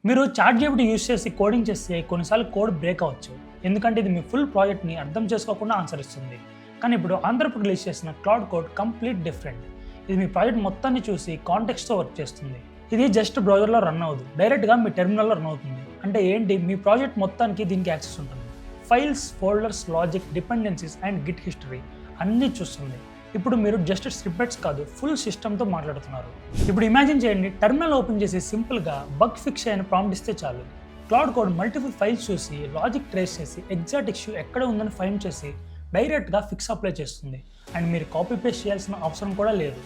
మీరు ChatGPT use చేసి coding చేస్తే కొన్నిసార్లు కోడ్ బ్రేక్ అవ్వచ్చు. ఎందుకంటే ఇది మీ ఫుల్ ప్రాజెక్ట్‌ని అర్థం చేసుకోకుండా ఆన్సర్ ఇస్తుంది. కానీ ఇప్పుడు ఆంధ్రప్రదేశ్ రిలీజ్ చేసిన క్లౌడ్ కోడ్ కంప్లీట్ డిఫరెంట్. ఇది మీ ప్రాజెక్ట్ మొత్తాన్ని చూసి కాంటెక్స్ట్‌తో వర్క్ చేస్తుంది. ఇది జస్ట్ బ్రౌజర్‌లో రన్ అవ్వదు. డైరెక్ట్‌గా మీ టెర్మినల్‌లో రన్ అవుతుంది. అంటే ఏంటి, మీ ప్రాజెక్ట్ మొత్తానికి దీనికి యాక్సెస్ ఉంటుంది. Files, folders, logic, dependencies and Git history అన్నీ చూస్తుంది. ఇప్పుడు మీరు జస్ట్ స్నిప్పెట్స్ కాదు, ఫుల్ సిస్టమ్తో మాట్లాడుతున్నారు. ఇప్పుడు ఇమాజిన్ చేయండి, టెర్మినల్ ఓపెన్ చేసి సింపుల్గా బగ్ ఫిక్స్ అయిన ప్రాంప్ట్ ఇస్తే చాలు. క్లౌడ్ కోడ్ మల్టిపుల్ ఫైల్స్ చూసి లాజిక్ ట్రేస్ చేసి ఎగ్జాక్ట్ ఇష్యూ ఎక్కడ ఉందని ఫైండ్ చేసి డైరెక్ట్గా ఫిక్స్ అప్లై చేస్తుంది. అండ్ మీరు కాపీ పేస్ట్ చేయాల్సిన అవసరం కూడా లేదు.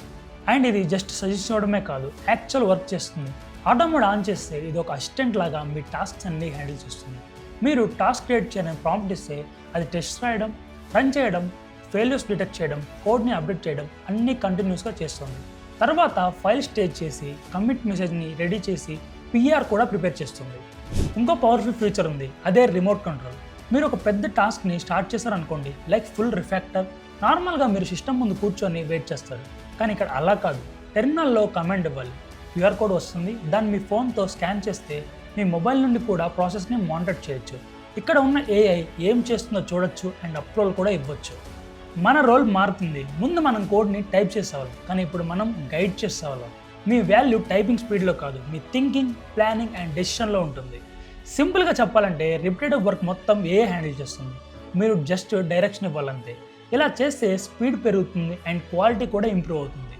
అండ్ ఇది జస్ట్ సజెస్ట్ చేయడమే కాదు, యాక్చువల్ వర్క్ చేస్తుంది. ఆటో మోడ్ ఆన్ చేస్తే ఇది ఒక అసిస్టెంట్ లాగా మీ టాస్క్స్ అన్ని హ్యాండిల్ చేస్తుంది. మీరు టాస్క్ క్రియేట్ చేయడం ప్రాంప్ట్ ఇస్తే అది టెస్ట్ రాయడం, రన్ చేయడం, ఫెయిల్యూర్స్ డిటెక్ట్ చేయడం, కోడ్ని అప్డేట్ చేయడం అన్నీ కంటిన్యూస్గా చేస్తుంది. తర్వాత ఫైల్ స్టేజ్ చేసి కమిట్ మెసేజ్ని రెడీ చేసి పిఆర్ కూడా ప్రిపేర్ చేస్తుంది. ఇంకో పవర్ఫుల్ ఫీచర్ ఉంది, అదే రిమోట్ కంట్రోల్. మీరు ఒక పెద్ద టాస్క్ని స్టార్ట్ చేశారనుకోండి, లైక్ ఫుల్ రిఫాక్టర్, నార్మల్గా మీరు సిస్టమ్ ముందు కూర్చొని వెయిట్ చేస్తారు. కానీ ఇక్కడ అలా కాదు. టెర్మినల్లో కమాండ్ ఇవ్వాలి, క్యూఆర్ కోడ్ వస్తుంది, దాన్ని మీ ఫోన్తో స్కాన్ చేస్తే మీ మొబైల్ నుండి కూడా ప్రాసెస్ని మానిటర్ చేయొచ్చు. ఇక్కడ ఉన్న ఏఐ ఏం చేస్తుందో చూడొచ్చు అండ్ అప్రూవల్ కూడా ఇవ్వచ్చు. మన రోల్ మారుతుంది. ముందు మనం కోడ్ని టైప్ చేసేవాళ్ళం, కానీ ఇప్పుడు మనం గైడ్ చేసేవాళ్ళం. మీ వాల్యూ టైపింగ్ స్పీడ్లో కాదు, మీ థింకింగ్, ప్లానింగ్ అండ్ డెసిషన్లో ఉంటుంది. సింపుల్గా చెప్పాలంటే రిపిటేటివ్ వర్క్ మొత్తం ఏఐ హ్యాండిల్ చేస్తుంది. మీరు జస్ట్ డైరెక్షన్ ఇవ్వాలంతే. ఇలా చేస్తే స్పీడ్ పెరుగుతుంది అండ్ క్వాలిటీ కూడా ఇంప్రూవ్ అవుతుంది.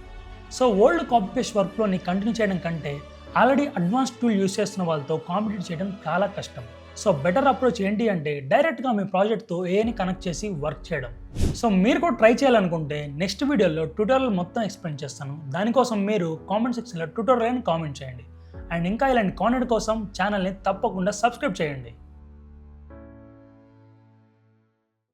సో ఓల్డ్ కాపీ పేస్ట్ వర్క్లోని కంటిన్యూ చేయడం కంటే ఆల్రెడీ అడ్వాన్స్ టూల్ యూస్ చేస్తున్న వాళ్ళతో కాంపిటీట్ చేయడం చాలా కష్టం. సో బెటర్ అప్రోచ్ ఏంటి అంటే డైరెక్ట్గా మీ ప్రాజెక్ట్తో ఏఐని కనెక్ట్ చేసి వర్క్ చేయడం. సో మీరు కూడా ట్రై చేయాలనుకుంటే నెక్స్ట్ వీడియోలో ట్యూటోరియల్ మొత్తం ఎక్స్ప్లెయిన్ చేస్తాను. దానికోసం మీరు కామెంట్ సెక్షన్లో ట్యూటోరియల్ అని కామెంట్ చేయండి. అండ్ ఇంకా ఇలాంటి కాంటెంట్ కోసం ఛానల్ని తప్పకుండా సబ్స్క్రైబ్ చేయండి.